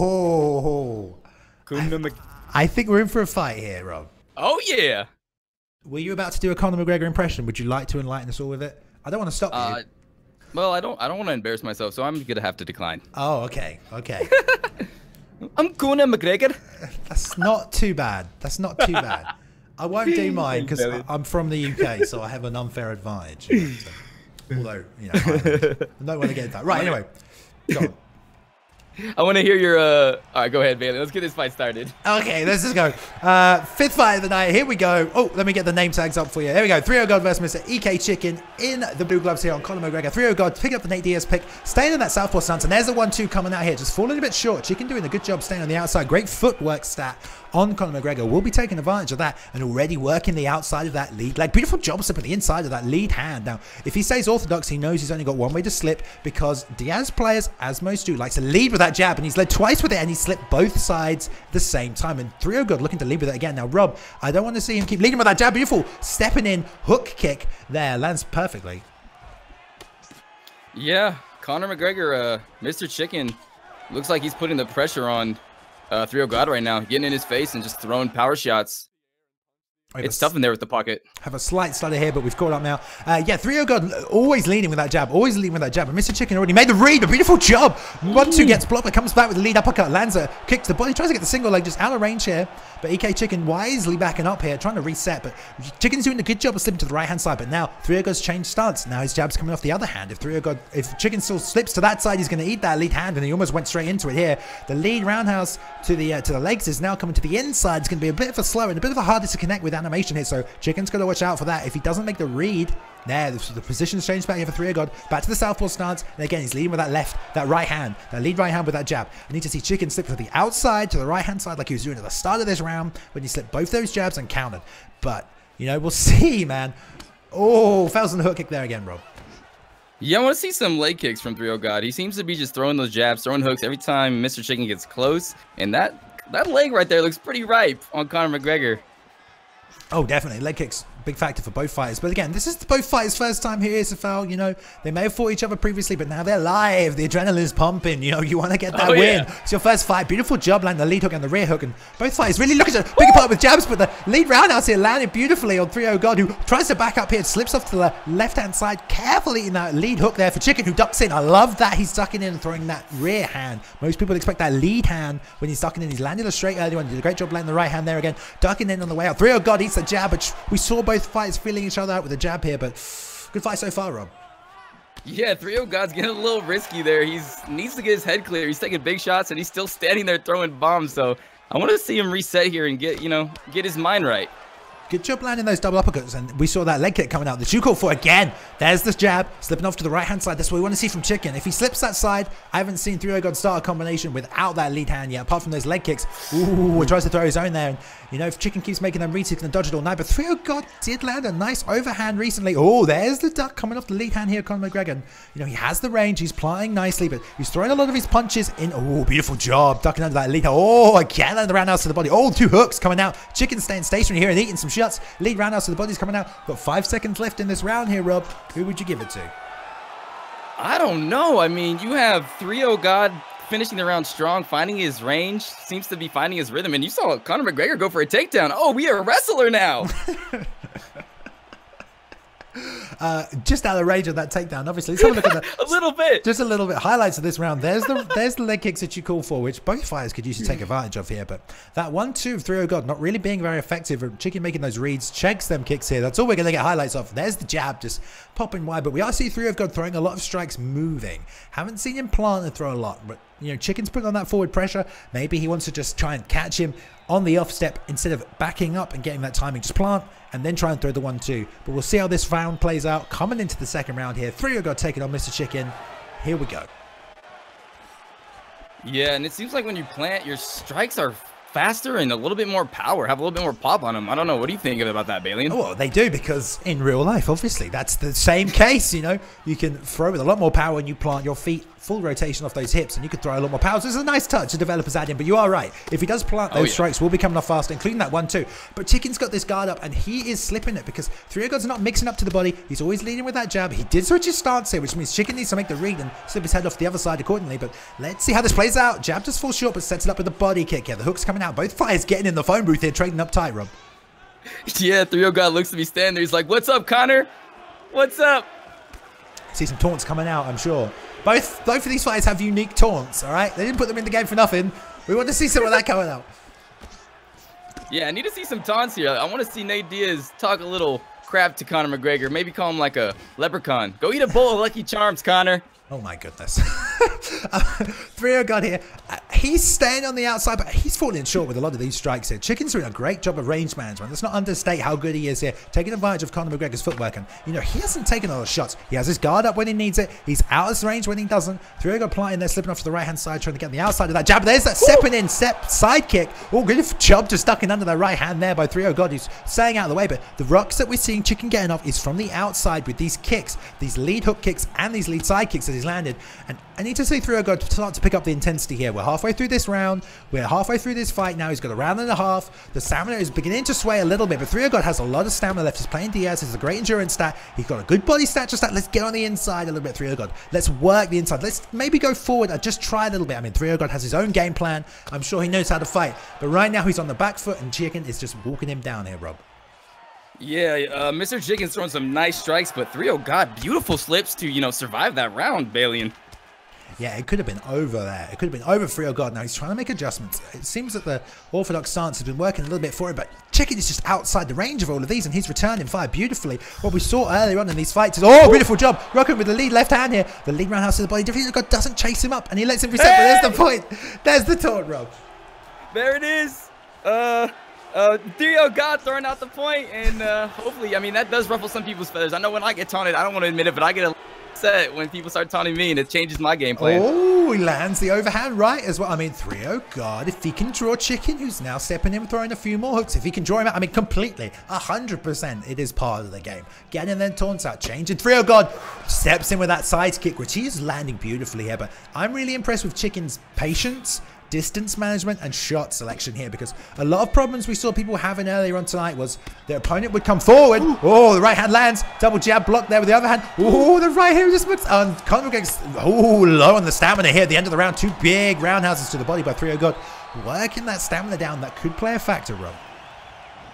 Oh. I think we're in for a fight here, Rob. Oh, yeah. Were you about to do a Conor McGregor impression? Would you like to enlighten us all with it? I don't want to stop you. Well, I don't want to embarrass myself, so I'm gonna have to decline. Oh, okay. Okay. I'm Conor McGregor. That's not too bad. That's not too bad. I won't do mine because I'm from the UK, so I have an unfair advantage. Although, you know, I don't want to get that. Right, anyway. Go on. I want to hear your, all right, go ahead, Bailey. Let's get this fight started. Okay, let's just go. Fifth fight of the night. Here we go. Oh, let me get the name tags up for you. Here we go. ThreeOGod versus Mr. EK in the blue gloves here on Conor McGregor. ThreeOGod picking up the Nate Diaz pick, staying in that southpaw stance, and there's a 1-2 coming out here. Just falling a bit short. Chicken doing a good job staying on the outside. Great footwork stat on Conor McGregor. Will be taking advantage of that and already working the outside of that lead leg. Beautiful job slipping the inside of that lead hand. Now, if he stays orthodox, he knows he's only got one way to slip because Diaz players, as most do, likes to lead with that jab, and he's led twice with it, and he slipped both sides at the same time. And ThreeOGod looking to lead with it again. Now, Rob, I don't want to see him keep leading with that jab. Beautiful stepping in hook kick there. Lands perfectly. Yeah, Conor McGregor, MrChicken, looks like he's putting the pressure on ThreeOGod right now, getting in his face and just throwing power shots. It's tough in there with the pocket. Have a slight stutter here, but we've caught up now. Yeah, ThreeOGod always leading with that jab. Always leading with that jab. And MrChicken already made the read. A beautiful job. 1-2 gets blocked, but comes back with the lead uppercut. Lands a kick to the body. Tries to get the single leg just out of range here. But EK wisely backing up here, trying to reset. But Chicken's doing a good job of slipping to the right-hand side. But now ThreeOGod's changed stance. Now his jab's coming off the other hand. If Chicken still slips to that side, he's going to eat that lead hand. And he almost went straight into it here. The lead roundhouse to the legs is now coming to the inside. It's going to be a bit of a slow and a bit of a harder to connect with animation here. So Chicken's got to watch out for that. If he doesn't make the read, there, the position's changed back here for ThreeOGod. Back to the southpaw stance. And again, he's leading with that right hand. That lead right hand with that jab. I need to see Chicken slip to the outside, to the right-hand side like he was doing at the start of this round when he slipped both those jabs and countered. But, you know, we'll see, man. Oh, fails on the hook kick there again, Rob. Yeah, I want to see some leg kicks from ThreeOGod. He seems to be just throwing those jabs, throwing hooks every time MrChicken gets close. And that leg right there looks pretty ripe on Conor McGregor. Oh, definitely. Leg kicks, big factor for both fighters. But again, this is both fighters' first time here, ESFL. You know, they may have fought each other previously, but now they're live. The adrenaline's pumping. You know, you want to get that win. Yeah. It's your first fight. Beautiful job landing the lead hook and the rear hook. And both fighters really looking to pick apart with jabs, but the lead roundhouse here landed beautifully on ThreeOGod, who tries to back up here, slips off to the left-hand side, carefully in that lead hook there for Chicken, who ducks in. I love that he's ducking in and throwing that rear hand. Most people expect that lead hand when he's ducking in. He's landed a straight early one. He did a great job landing the right hand there again, ducking in on the way out. ThreeOGod eats the jab, which we saw both fighters feeling each other out with a jab here, but good fight so far, Rob. Yeah, ThreeOGod's getting a little risky there. He needs to get his head clear. He's taking big shots, and he's still standing there throwing bombs. So I want to see him reset here and get his mind right. Good job landing those double uppercuts, and we saw that leg kick coming out that you called for again. There's this jab, slipping off to the right-hand side. That's what we want to see from Chicken. If he slips that side, I haven't seen ThreeOGod start a combination without that lead hand yet, apart from those leg kicks. Ooh, he tries to throw his own there. And, you know, if Chicken keeps making them reads, he can dodge it all night. But ThreeOGod did land a nice overhand recently. Oh, there's the duck coming off the lead hand here, Conor McGregor. And, you know, he has the range. He's planting nicely, but he's throwing a lot of his punches in. Oh, beautiful job, ducking under that lead hand. Oh, again, and the roundhouse to the body. Oh, 2 hooks coming out. Chicken staying stationary here and eating some shots. Lead roundhouse to the body's coming out. Got 5 seconds left in this round here, Rob. Who would you give it to? I don't know. I mean, you have ThreeOGod finishing the round strong, finding his range, seems to be finding his rhythm. And you saw Conor McGregor go for a takedown. Oh, we are a wrestler now. Just out of range of that takedown, obviously. Let's have a look at that. A little bit. Just a little bit. Highlights of this round. There's the leg kicks that you call for, which both fighters could use to take advantage of here. But that 1-2 of ThreeOGod not really being very effective. Chicken making those reads, checks them kicks here. That's all we're going to get highlights of. There's the jab just popping wide. But we are seeing ThreeOGod throwing a lot of strikes moving. Haven't seen him plant and throw a lot. But, you know, Chicken's putting on that forward pressure. Maybe he wants to just try and catch him on the off step instead of backing up and getting that timing. Just plant and then try and throw the 1-2. But we'll see how this round plays out. Coming into the second round here. ThreeOGod taking on MrChicken. Here we go. Yeah, and it seems like when you plant, your strikes are faster and a little bit more power, have a little bit more pop on them. I don't know. What do you think about that, Balian? Oh, well, they do, because in real life, obviously, that's the same case, you know. You can throw with a lot more power when you plant your feet, full rotation off those hips, and you can throw a lot more power. So it's a nice touch the developers add in, but you are right. If he does plant those strikes, will be coming off faster, including that one too. But Chicken's got this guard up, and he is slipping it because ThreeOGod's not mixing up to the body. He's always leading with that jab. He did switch his stance here, which means Chicken needs to make the read and slip his head off the other side accordingly. But let's see how this plays out. Jab does fall short, but sets it up with a body kick here. The hook's coming out. Both fighters getting in the phone booth here, trading up tight, Rob. Yeah, ThreeOGod looks to be standing there. He's like, what's up, Connor? What's up? See some taunts coming out, I'm sure. Both of these fighters have unique taunts, all right? They didn't put them in the game for nothing. We want to see some of that coming out. Yeah, I need to see some taunts here. I want to see Nate Diaz talk a little crap to Conor McGregor. Maybe call him like a leprechaun. Go eat a bowl of Lucky Charms, Connor. Oh my goodness. ThreeOGod here. He's staying on the outside, but he's falling short with a lot of these strikes here. Chicken's doing a great job of range management. Let's not understate how good he is here, taking advantage of Conor McGregor's footwork. And, you know, he hasn't taken a lot of shots. He has his guard up when he needs it. He's out of range when he doesn't. ThreeOGod planting there, slipping off to the right-hand side, trying to get on the outside of that jab. There's that stepping in, side kick. Oh, good job just ducking under the right hand there by ThreeOGod, who's staying out of the way. But the rocks that we're seeing Chicken getting off is from the outside with these kicks, these lead hook kicks and these lead side kicks that he's landed. And I need to see ThreeOGod start to pick up the intensity here. We're halfway through this round. We're halfway through this fight now. He's got a round and a half. The stamina is beginning to sway a little bit, but ThreeOGod has a lot of stamina left. He's playing Diaz. He's a great endurance stat. He's got a good body stature stat. Let's get on the inside a little bit, ThreeOGod. Let's work the inside. Let's maybe go forward and just try a little bit. I mean, ThreeOGod has his own game plan. I'm sure he knows how to fight. But right now, he's on the back foot, and Chicken is just walking him down here, Rob. Yeah, MrChicken's throwing some nice strikes, but ThreeOGod, beautiful slips to, you know, survive that round, Balian. Yeah, it could have been over there. It could have been over ThreeOGod. Now he's trying to make adjustments. It seems that the orthodox stance has been working a little bit for him, but Chicken is just outside the range of all of these, and he's returning fire beautifully. What we saw earlier on in these fights is, oh, beautiful job. Rocking with the lead left hand here. The lead roundhouse to the body. ThreeOGod doesn't chase him up, and he lets him reset, but there's the point. There's the taunt, Rob. There it is. ThreeOGod throwing out the point, and hopefully, I mean, that does ruffle some people's feathers. I know when I get taunted, I don't want to admit it, but I get upset when people start taunting me, and it changes my game plan. Oh, he lands the overhand right as well. I mean, ThreeOGod, if he can draw Chicken, who's now stepping in, throwing a few more hooks, if he can draw him out, I mean, completely, 100%, it is part of the game. Getting then taunts out, changing. ThreeOGod steps in with that side kick, which he is landing beautifully here, but I'm really impressed with Chicken's patience, distance management, and shot selection here, because a lot of problems we saw people having earlier on tonight was their opponent would come forward. Oh, the right hand lands, double jab block there with the other hand. Oh, the right hand just puts on Conor McGregor's, oh, low on the stamina here at the end of the round. Two big roundhouses to the body by ThreeOGod, working that stamina down. That could play a factor, Rob.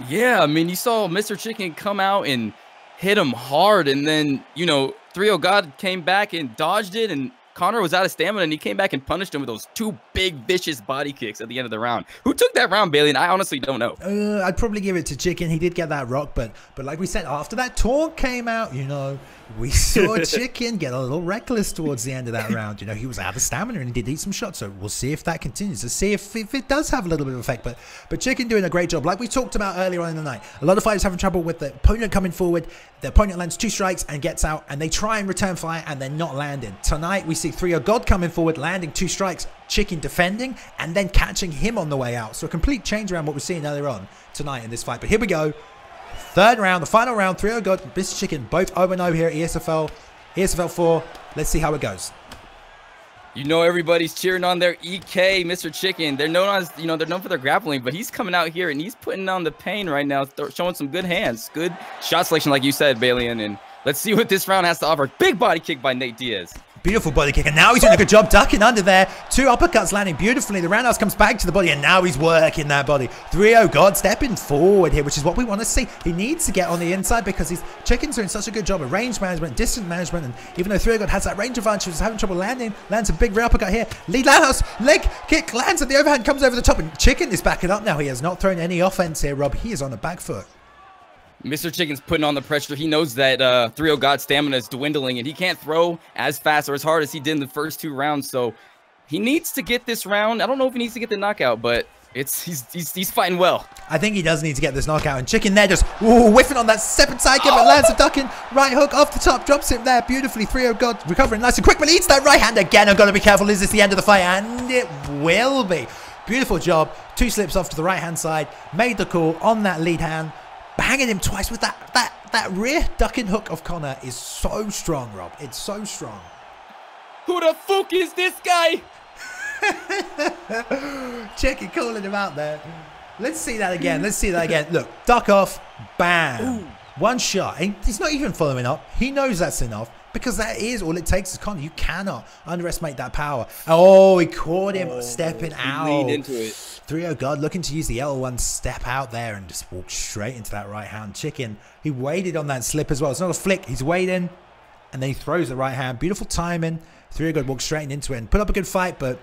Yeah, I mean, you saw MrChicken come out and hit him hard, and then, you know, ThreeOGod came back and dodged it, and Conor was out of stamina, and he came back and punished him with those two big, vicious body kicks at the end of the round. Who took that round, Balian? I honestly don't know. I'd probably give it to Chicken. He did get that rock, but like we said, after that taunt came out, you know, we saw Chicken get a little reckless towards the end of that round. You know, he was out of stamina and he did eat some shots, so we'll see if that continues, to see if it does have a little bit of effect. But Chicken doing a great job. Like we talked about earlier on in the night, a lot of fighters having trouble with the opponent coming forward. The opponent lands two strikes and gets out, and they try and return fire, and they're not landed. Tonight, we see ThreeOGod coming forward, landing two strikes, Chicken defending, and then catching him on the way out. So a complete change around what we're seeing earlier on tonight in this fight. But here we go. Third round, the final round. ThreeOGod, MrChicken, both 0-0 here at ESFL 4. Let's see how it goes. You know, everybody's cheering on their EK, MrChicken. They're known as, you know, they're known for their grappling, but he's coming out here and he's putting on the pain right now, showing some good hands, good shot selection, like you said, Balian. And let's see what this round has to offer. Big body kick by Nate Diaz. Beautiful body kick, and now he's doing a good job ducking under there. Two uppercuts landing beautifully. The roundhouse comes back to the body, and now he's working that body. ThreeOGod stepping forward here, which is what we want to see. He needs to get on the inside because his Chicken's doing such a good job of range management, distance management, and even though ThreeOGod has that range advantage, he's having trouble landing. Lands a big rear uppercut here. Lead roundhouse, leg kick, lands at the overhand, comes over the top, and Chicken is backing up now. He has not thrown any offense here, Rob. He is on the back foot. MrChicken's putting on the pressure. He knows that ThreeOGod's stamina is dwindling, and he can't throw as fast or as hard as he did in the first two rounds. So he needs to get this round. I don't know if he needs to get the knockout, but he's fighting well. I think he does need to get this knockout. And Chicken there just whiffing on that separate side kick, but lands a ducking right hook off the top, drops him there beautifully. ThreeOGod recovering nice and quick, but he eats that right hand again. I've got to be careful. Is this the end of the fight? And it will be. Beautiful job. 2 slips off to the right-hand side. Made the call on that lead hand. Banging him twice with that rear ducking hook of Connor is so strong, Rob. It's so strong. Who the fuck is this guy? Chicken calling him out there. Let's see that again. Let's see that again. Look, duck off. Bam. Ooh. One shot. He's not even following up. He knows that's enough. Because that is all it takes is Connor. You cannot underestimate that power. Oh, he caught him stepping out. Leaned into it. 3OGod looking to use the L1 step out there and just walk straight into that right hand. Chicken, he waited on that slip as well. It's not a flick. He's waiting. And then he throws the right hand. Beautiful timing. 3OGod walks straight into it and put up a good fight, but